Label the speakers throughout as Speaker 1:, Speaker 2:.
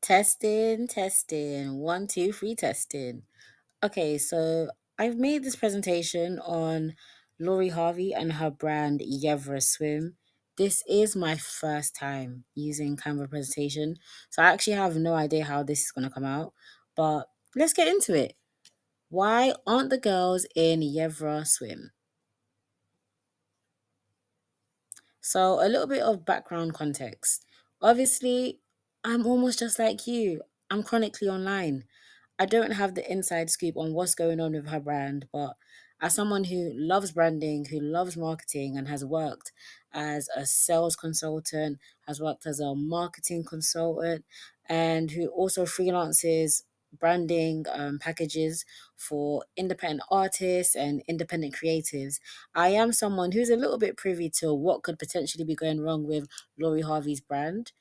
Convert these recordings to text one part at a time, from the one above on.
Speaker 1: Testing, testing. One, two, three, testing. Okay, so I've made this presentation on Lori Harvey and her brand Yevra Swim. This is my first time using Canva presentation, so I actually have no idea how this is going to come out, but let's get into it. Why aren't the girls in Yevra Swim? So, a little bit of background context. Obviously, I'm almost just like you. I'm chronically online. I don't have the inside scoop on what's going on with her brand, but as someone who loves branding, who loves marketing, and has worked as a sales consultant, has worked as a marketing consultant, and who also freelances branding packages for independent artists and independent creatives, I am someone who's a little bit privy to what could potentially be going wrong with Lori Harvey's brand.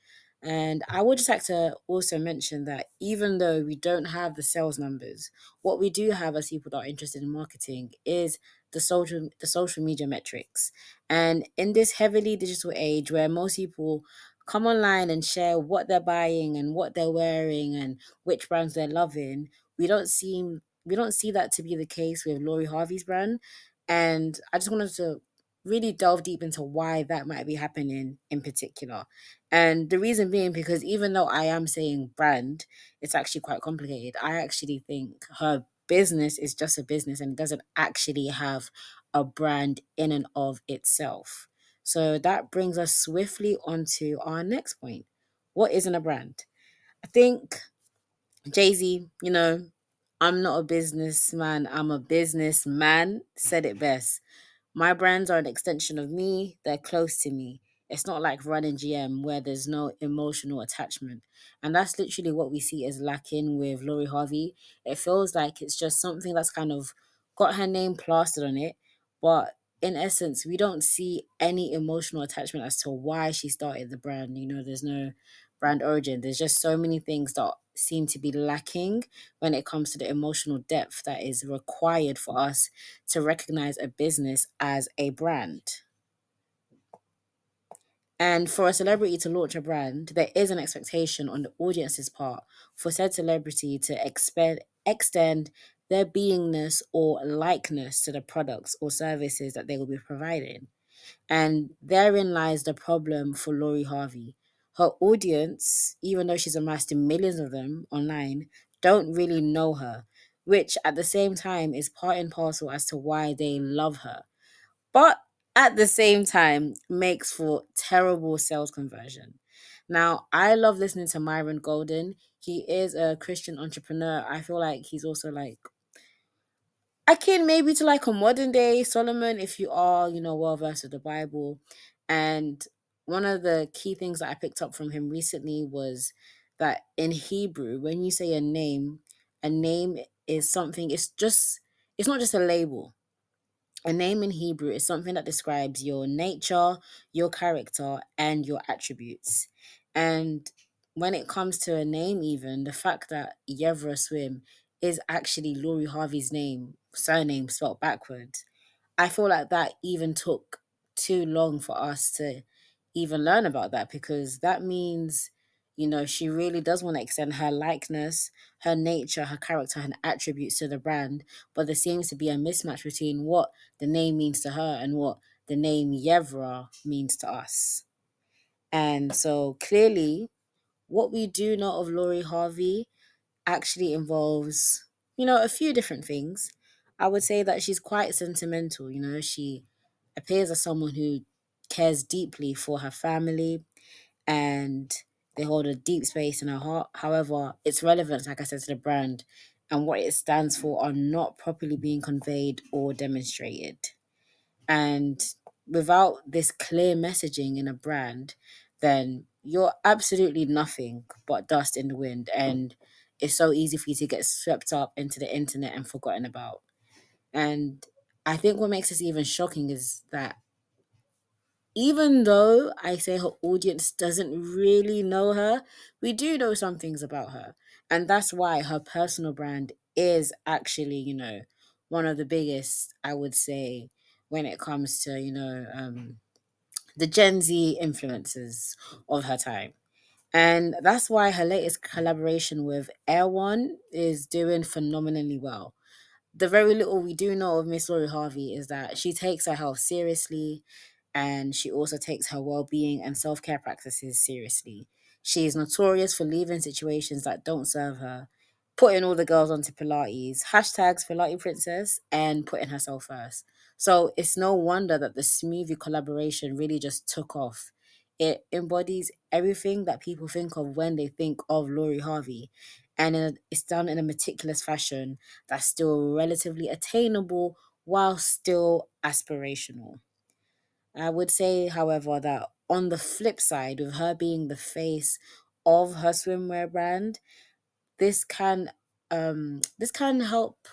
Speaker 1: And I would just like to also mention that even though we don't have the sales numbers, what we do have as people that are interested in marketing is the social media metrics. And in this heavily digital age where most people come online and share what they're buying and what they're wearing and which brands they're loving, we don't see that to be the case with Lori Harvey's brand. And I just wanted to really delve deep into why that might be happening in particular. And the reason being because even though I am saying brand, it's actually quite complicated. I actually think her business is just a business and doesn't actually have a brand in and of itself. So that brings us swiftly onto our next point. What isn't a brand? I think Jay-Z, I'm not a businessman, I'm a businessman, said it best. My brands are an extension of me, they're close to me. It's not like running GM where there's no emotional attachment. And that's literally what we see as lacking with Lori Harvey. It feels like it's just something that's kind of got her name plastered on it. But in essence, we don't see any emotional attachment as to why she started the brand. There's no brand origin. There's just so many things that seem to be lacking when it comes to the emotional depth that is required for us to recognize a business as a brand. And for a celebrity to launch a brand, there is an expectation on the audience's part for said celebrity to extend their beingness or likeness to the products or services that they will be providing. And therein lies the problem for Lori Harvey. Her audience, even though she's amassed millions of them online, don't really know her, which at the same time is part and parcel as to why they love her. But at the same time, makes for terrible sales conversion. Now, I love listening to Myron Golden. He is a Christian entrepreneur. I feel like he's also like akin maybe to like a modern day Solomon if you are, well versed with the Bible. And one of the key things that I picked up from him recently was that in Hebrew, when you say a name is something, it's not just a label. A name in Hebrew is something that describes your nature, your character, and your attributes. And when it comes to a name, even the fact that Yevra Swim is actually Lori Harvey's surname spelled backwards, I feel like that even took too long for us to even learn about that because that means, she really does want to extend her likeness, her nature, her character, and attributes to the brand. But there seems to be a mismatch between what the name means to her and what the name Yevra means to us. And so clearly, what we do know of Lori Harvey actually involves, a few different things. I would say that she's quite sentimental. She appears as someone who cares deeply for her family and they hold a deep space in her heart. However, its relevance, like I said, to the brand and what it stands for are not properly being conveyed or demonstrated. And without this clear messaging in a brand, then you're absolutely nothing but dust in the wind. And it's so easy for you to get swept up into the internet and forgotten about. And I think what makes this even shocking is that even though I say her audience doesn't really know her, we do know some things about her. And that's why her personal brand is actually, one of the biggest, I would say, when it comes to, the Gen Z influencers of her time. And that's why her latest collaboration with Air One is doing phenomenally well. The very little we do know of Miss Lori Harvey is that she takes her health seriously, and she also takes her well being and self care practices seriously. She is notorious for leaving situations that don't serve her, putting all the girls onto Pilates, hashtags Pilates Princess, and putting herself first. So it's no wonder that the smoothie collaboration really just took off. It embodies everything that people think of when they think of Lori Harvey, and it's done in a meticulous fashion that's still relatively attainable while still aspirational. I would say, however, that on the flip side, with her being the face of her swimwear brand, this can this can help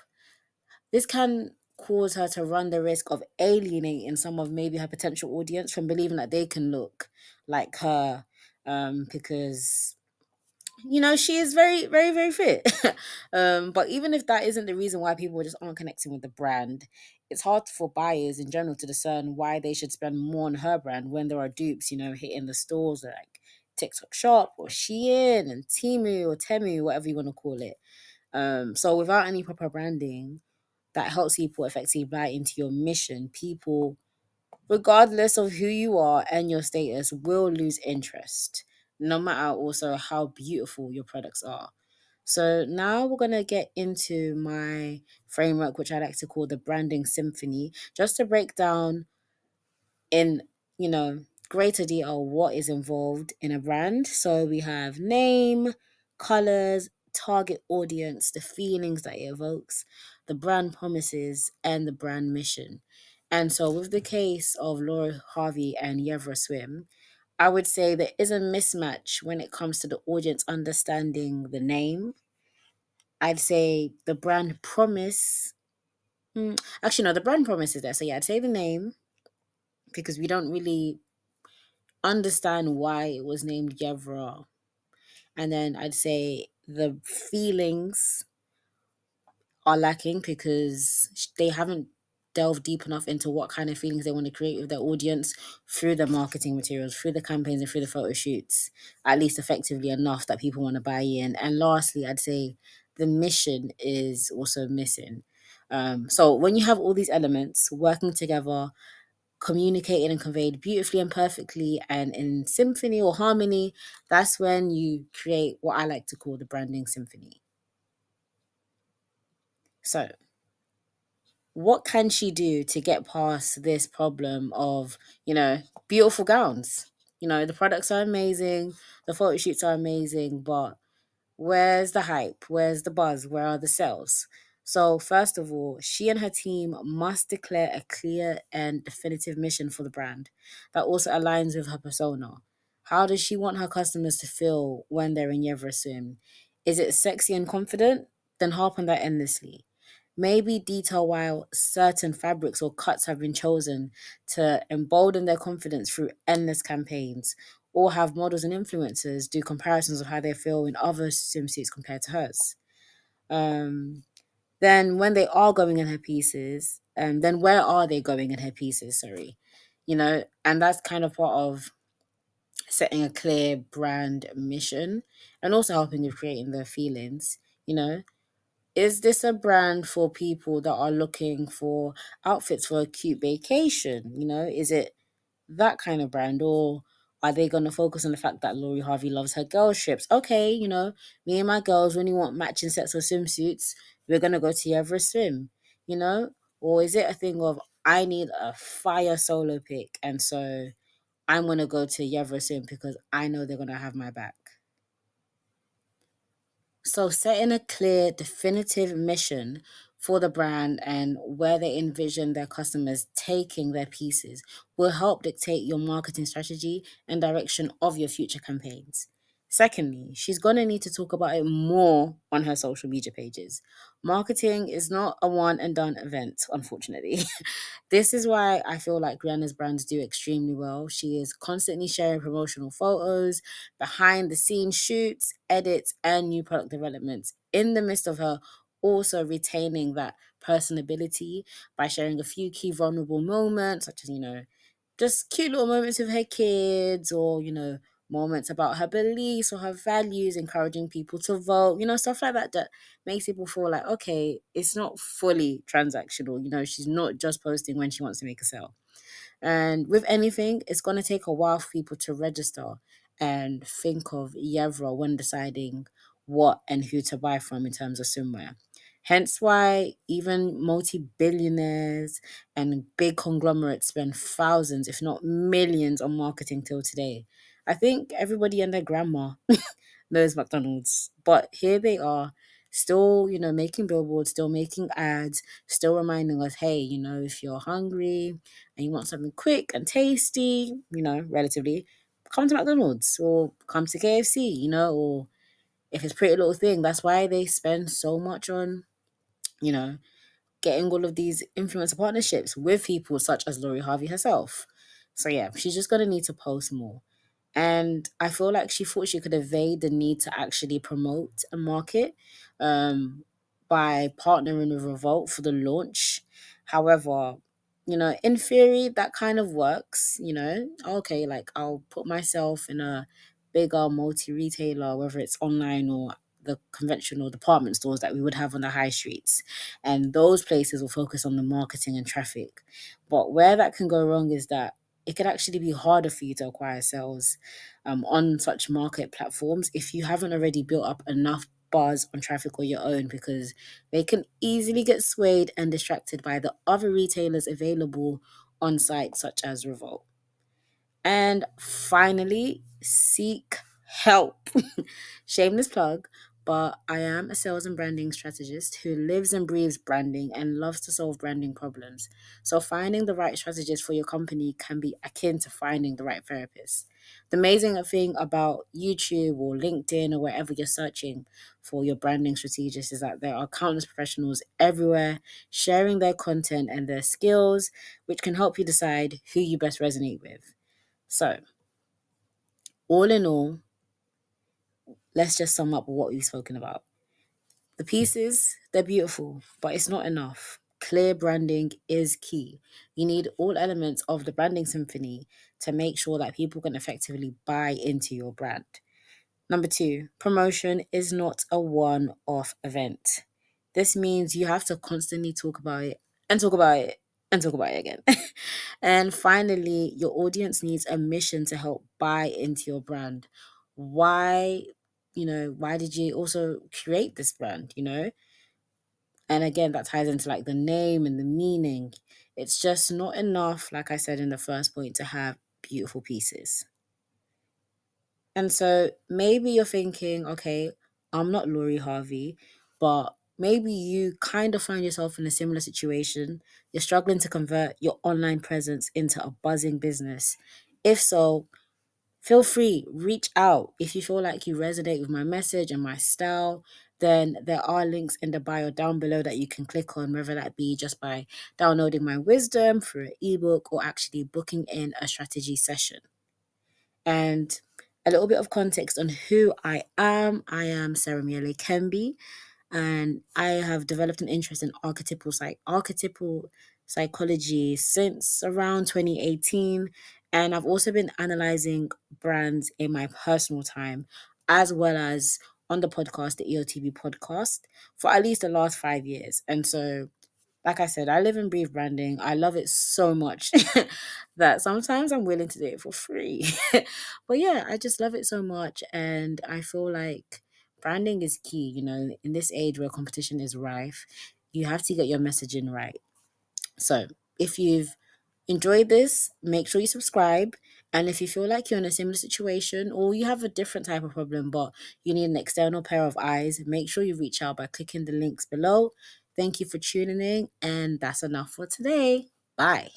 Speaker 1: this can cause her to run the risk of alienating some of maybe her potential audience from believing that they can look like her, because she is very, very, very fit. But even if that isn't the reason why people just aren't connecting with the brand, it's hard for buyers in general to discern why they should spend more on her brand when there are dupes, hitting the stores like TikTok Shop or Shein and Timu or Temu, whatever you want to call it. So without any proper branding that helps people effectively buy into your mission, people, regardless of who you are and your status, will lose interest, no matter also how beautiful your products are. So now we're going to get into my framework, which I like to call the branding symphony, just to break down in, greater detail what is involved in a brand. So we have name, colors, target audience, the feelings that it evokes, the brand promises, and the brand mission. And so with the case of Laura Harvey and Yevra Swim, I would say there is a mismatch when it comes to the audience understanding the name. I'd say the brand promise. Actually, no, the brand promise is there. So yeah, I'd say the name because we don't really understand why it was named Yevra. And then I'd say the feelings are lacking because they haven't delved deep enough into what kind of feelings they want to create with their audience through the marketing materials, through the campaigns, and through the photo shoots, at least effectively enough that people want to buy in. And lastly, I'd say the mission is also missing. So when you have all these elements working together, communicated and conveyed beautifully and perfectly and in symphony or harmony, that's when you create what I like to call the branding symphony. So, what can she do to get past this problem of, beautiful gowns? The products are amazing, the photo shoots are amazing, but where's the hype? Where's the buzz? Where are the sales? So, first of all, she and her team must declare a clear and definitive mission for the brand that also aligns with her persona. How does she want her customers to feel when they're in Yevra Swim? Is it sexy and confident? Then harp on that endlessly. Maybe detail why certain fabrics or cuts have been chosen to embolden their confidence through endless campaigns, or have models and influencers do comparisons of how they feel in other swimsuits compared to hers. Um, then when they are going in her pieces, then where are they going in her pieces? Sorry, and that's kind of part of setting a clear brand mission and also helping with creating their feelings. You know, is this a brand for people that are looking for outfits for a cute vacation? Is it that kind of brand, or are they going to focus on the fact that Lori Harvey loves her girl strips? Okay, me and my girls, when you want matching sets of swimsuits, we're going to go to Everett Swim, you know? Or is it a thing of, I need a fire solo pick, and so I'm going to go to Yevra Swim because I know they're going to have my back? So, setting a clear, definitive mission for the brand and where they envision their customers taking their pieces will help dictate your marketing strategy and direction of your future campaigns. Secondly, she's going to need to talk about it more on her social media pages. Marketing is not a one and done event, unfortunately. This is why I feel like Rihanna's brands do extremely well. She is constantly sharing promotional photos, behind the scenes shoots, edits, and new product developments in the midst of her also retaining that personability by sharing a few key vulnerable moments, such as, just cute little moments with her kids, or, moments about her beliefs or her values, encouraging people to vote, stuff like that that makes people feel like, okay, it's not fully transactional. She's not just posting when she wants to make a sale. And with anything, it's going to take a while for people to register and think of Yevra when deciding what and who to buy from in terms of swimwear. Hence why even multi-billionaires and big conglomerates spend thousands, if not millions, on marketing till today. I think everybody and their grandma knows McDonald's, but here they are, still, making billboards, still making ads, still reminding us, hey, if you're hungry and you want something quick and tasty, relatively, come to McDonald's or come to KFC, or if it's Pretty Little Thing. That's why they spend so much on, you know, getting all of these influencer partnerships with people such as Lori Harvey herself. So yeah, she's just gonna need to post more. And I feel like she thought she could evade the need to actually promote and market by partnering with Revolt for the launch. However, in theory, that kind of works, Okay, like I'll put myself in a bigger multi retailer, whether it's online or the conventional department stores that we would have on the high streets. And those places will focus on the marketing and traffic. But where that can go wrong is that it could actually be harder for you to acquire sales on such market platforms if you haven't already built up enough buzz on traffic on your own, because they can easily get swayed and distracted by the other retailers available on sites such as Revolt. And finally, seek help. Shameless plug, but I am a sales and branding strategist who lives and breathes branding and loves to solve branding problems. So, finding the right strategist for your company can be akin to finding the right therapist. The amazing thing about YouTube or LinkedIn or wherever you're searching for your branding strategist is that there are countless professionals everywhere sharing their content and their skills, which can help you decide who you best resonate with. So, all in all, let's just sum up what we've spoken about. The pieces, they're beautiful, but it's not enough. Clear branding is key. You need all elements of the branding symphony to make sure that people can effectively buy into your brand. Number two, promotion is not a one off event. This means you have to constantly talk about it and talk about it and talk about it again. And finally, your audience needs a mission to help buy into your brand. Why, why did you also create this brand? And again, that ties into like the name and the meaning. It's just not enough, like I said in the first point, to have beautiful pieces. And so maybe you're thinking, okay, I'm not Lori Harvey, but maybe you kind of find yourself in a similar situation. You're struggling to convert your online presence into a buzzing business. If so, feel free, reach out. If you feel like you resonate with my message and my style, then there are links in the bio down below that you can click on, whether that be just by downloading my wisdom through an ebook or actually booking in a strategy session. And a little bit of context on who I am. I am Sarah Miele Kemby, and I have developed an interest in archetypal psychology since around 2018. And I've also been analyzing brands in my personal time, as well as on the podcast, the EOTB podcast, for at least the last 5 years. And so, like I said, I live and breathe branding. I love it so much that sometimes I'm willing to do it for free. But yeah, I just love it so much. And I feel like branding is key, in this age where competition is rife, you have to get your messaging right. So if you've enjoyed this, make sure you subscribe. And if you feel like you're in a similar situation or you have a different type of problem, but you need an external pair of eyes, make sure you reach out by clicking the links below. Thank you for tuning in, and that's enough for today. Bye.